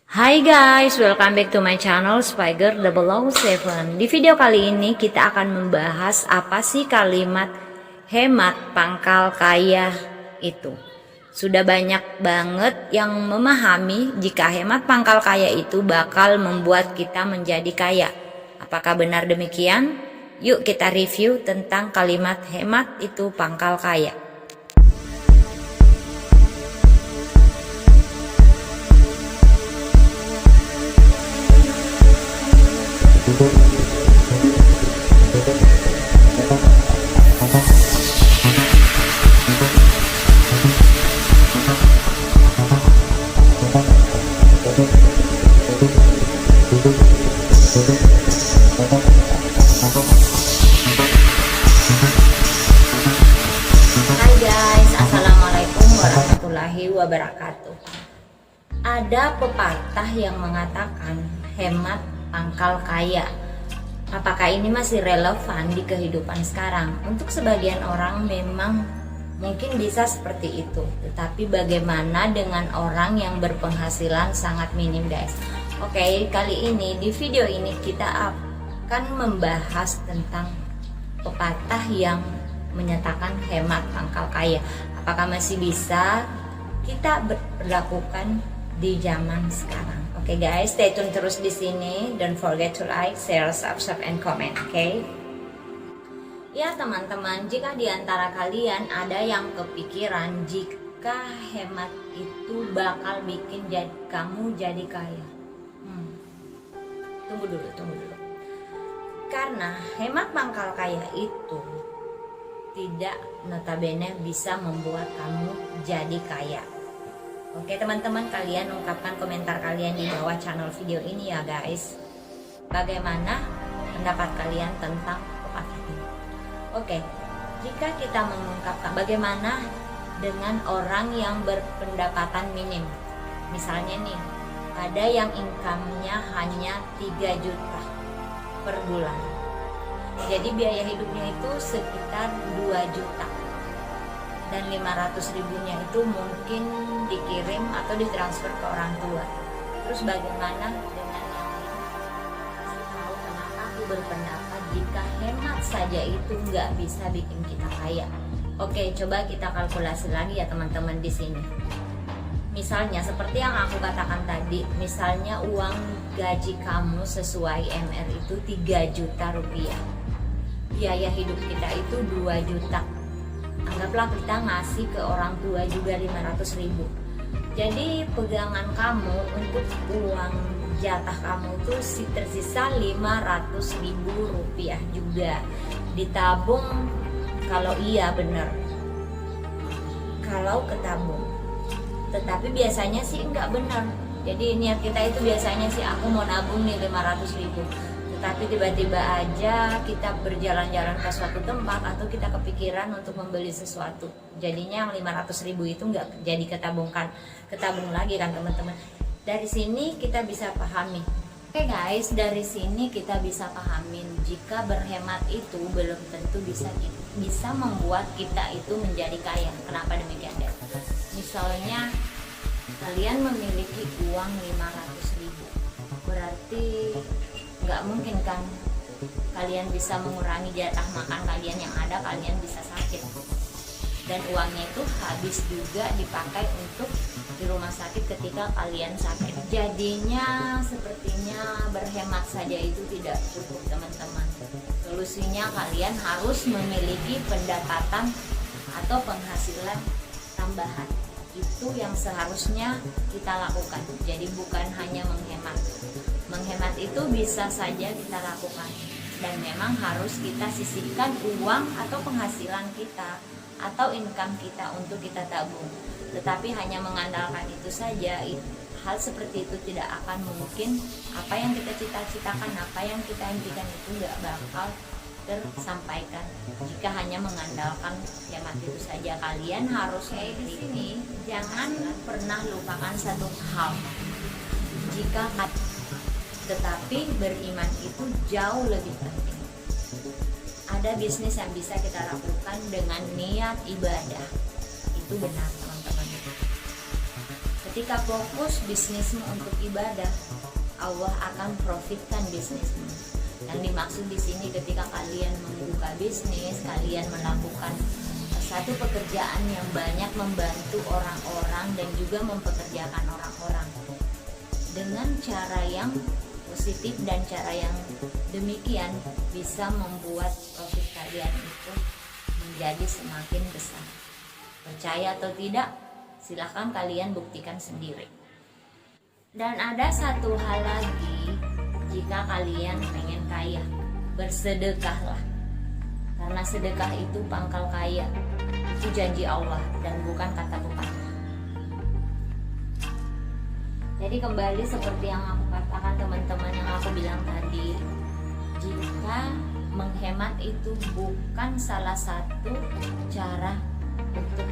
Hai guys, welcome back to my channel Spiger007. Di video kali ini kita akan membahas apa sih kalimat hemat pangkal kaya itu. Sudah banyak banget yang memahami jika hemat pangkal kaya itu bakal membuat kita menjadi kaya. Apakah benar demikian? Yuk kita review tentang kalimat hemat itu pangkal kaya. Hai guys, assalamualaikum warahmatullahi wabarakatuh. Ada pepatah yang mengatakan hemat pangkal kaya. Apakah ini masih relevan di kehidupan sekarang? Untuk sebagian orang memang mungkin bisa seperti itu, tetapi bagaimana dengan orang yang berpenghasilan sangat minim guys? Oke, kali ini di video ini kita akan membahas tentang pepatah yang menyatakan hemat pangkal kaya. Apakah masih bisa kita berlakukan di zaman sekarang? Oke guys, stay tune terus di sini. Don't forget to like, share, subscribe, and comment. Oke? Ya teman-teman, jika di antara kalian ada yang kepikiran jika hemat itu bakal bikin kamu jadi kaya, tunggu dulu. Karena hemat pangkal kaya itu tidak notabene bisa membuat kamu jadi kaya. Oke teman-teman, kalian ungkapkan komentar kalian di bawah channel video ini ya guys. Bagaimana pendapat kalian tentang pepatah ini? Oke, jika kita mengungkapkan bagaimana dengan orang yang berpendapatan minim. Misalnya nih, ada yang income-nya hanya 3 juta per bulan. Jadi biaya hidupnya itu sekitar 2 juta. Dan 500 ribunya itu mungkin dikirim atau ditransfer ke orang tua. Terus bagaimana dengan yang lain? Tahu kenapa aku berpendapat jika hemat saja itu nggak bisa bikin kita kaya. Oke, coba kita kalkulasi lagi ya teman-teman di sini. Misalnya seperti yang aku katakan tadi, misalnya uang gaji kamu sesuai MR itu 3 juta rupiah. Biaya hidup kita itu 2 juta. Anggaplah kita ngasih ke orang tua juga 500 ribu. Jadi pegangan kamu untuk uang jatah kamu itu tersisa 500 ribu rupiah juga. Ditabung kalau iya bener, kalau ketabung. Tetapi biasanya sih enggak bener. Jadi niat kita itu biasanya sih aku mau nabung nih 500 ribu. Tetapi tiba-tiba aja kita berjalan-jalan ke suatu tempat atau kita kepikiran untuk membeli sesuatu. Jadinya yang 500 ribu itu nggak jadi ketabung lagi kan teman-teman. Dari sini kita bisa pahami. Oke guys, dari sini kita bisa pahamin jika berhemat itu belum tentu bisa membuat kita itu menjadi kaya. Kenapa demikian guys? Misalnya kalian memiliki uang 500 ribu, berarti nggak mungkin kan kalian bisa mengurangi jatah makan kalian yang ada, kalian bisa sakit. Dan uangnya itu habis juga dipakai untuk di rumah sakit ketika kalian sakit. Jadinya sepertinya berhemat saja itu tidak cukup teman-teman. Solusinya kalian harus memiliki pendapatan atau penghasilan tambahan. Itu yang seharusnya kita lakukan. Jadi bukan hanya menghemat. Menghemat itu bisa saja kita lakukan, dan memang harus kita sisihkan uang atau penghasilan kita atau income kita untuk kita tabung. Tetapi hanya mengandalkan itu saja, hal seperti itu tidak akan mungkin. Apa yang kita cita-citakan, apa yang kita impikan itu nggak bakal tersampaikan jika hanya mengandalkan hemat itu saja. Kalian harus di sini jangan pernah lupakan satu hal. Tetapi beriman itu jauh lebih penting. Ada bisnis yang bisa kita lakukan dengan niat ibadah. Itu benar teman-teman. Ketika fokus bisnismu untuk ibadah, Allah akan profitkan bisnismu. Yang dimaksud di sini ketika kalian membuka bisnis, kalian melakukan satu pekerjaan yang banyak membantu orang-orang dan juga mempekerjakan orang-orang dengan cara yang positif dan cara yang demikian bisa membuat profit kalian itu menjadi semakin besar. Percaya atau tidak, silahkan kalian buktikan sendiri. Dan ada satu hal lagi, jika kalian pengen kaya, bersedekahlah. Karena sedekah itu pangkal kaya. Itu janji Allah dan bukan kata pepatah. Jadi kembali seperti yang aku katakan teman-teman, yang aku bilang tadi, jika menghemat itu bukan salah satu cara untuk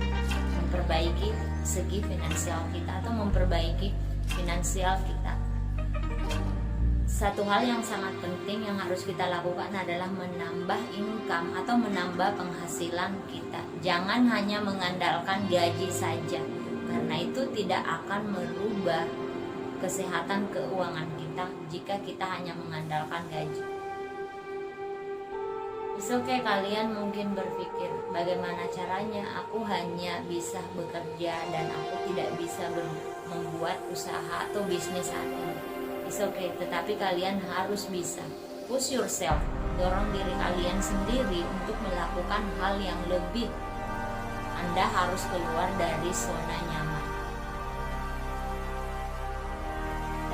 memperbaiki segi finansial kita atau memperbaiki finansial kita. Satu hal yang sangat penting yang harus kita lakukan adalah menambah income atau menambah penghasilan kita. Jangan hanya mengandalkan gaji saja, karena itu tidak akan merubah kesehatan keuangan kita jika kita hanya mengandalkan gaji. It's okay, kalian mungkin berpikir bagaimana caranya aku hanya bisa bekerja dan aku tidak bisa membuat usaha atau bisnis saat ini. It's okay, tetapi kalian harus bisa push yourself, dorong diri kalian sendiri untuk melakukan hal yang lebih. Anda harus keluar dari zona nyaman.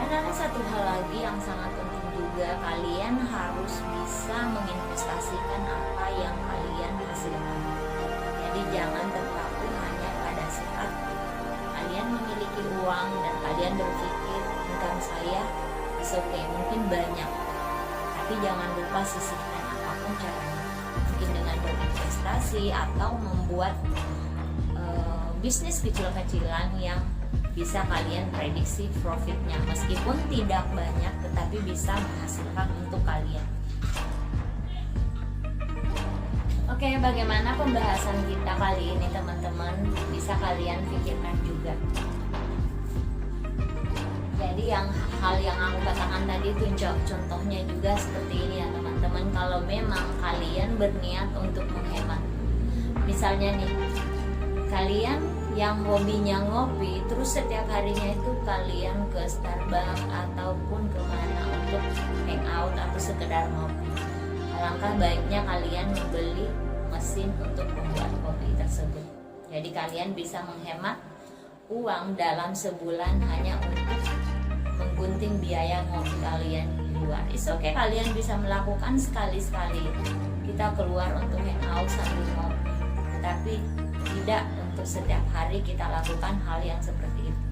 Dan ada satu hal lagi yang sangat penting juga, kalian harus bisa menginvestasikan apa yang kalian hasilkan. Jadi jangan terpaku hanya pada saat kalian memiliki uang dan kalian berpikir income saya is okay, mungkin banyak, tapi jangan lupa sisihkan apapun caranya, mungkin dengan berinvestasi atau membuat bisnis kecil-kecilan yang bisa kalian prediksi profitnya, meskipun tidak banyak tetapi bisa menghasilkan untuk kalian. Oke, bagaimana pembahasan kita kali ini teman-teman, bisa kalian pikirkan juga. Jadi hal yang aku katakan tadi itu contohnya juga seperti ini ya teman-teman. Kalau memang kalian berniat untuk menghemat, misalnya nih, kalian yang hobinya ngopi, terus setiap harinya itu kalian ke Starbucks ataupun kemana untuk hangout atau sekedar ngopi. Alangkah baiknya kalian membeli mesin untuk membuat kopi tersebut. Jadi kalian bisa menghemat uang dalam sebulan hanya untuk menggunting biaya ngopi kalian di luar. It's okay, kalian bisa melakukan sekali-sekali kita keluar untuk hangout sambil ngopi, tetapi tidak untuk setiap hari kita lakukan hal yang seperti itu.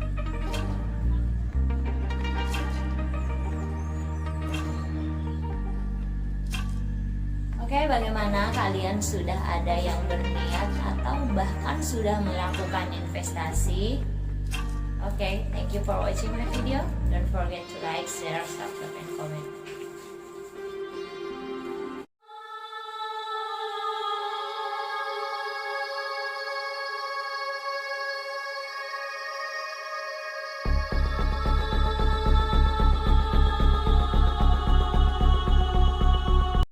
Oke, bagaimana kalian sudah ada yang berniat atau bahkan sudah melakukan investasi? Oke, thank you for watching my video. Don't forget to like, share, subscribe, and comment.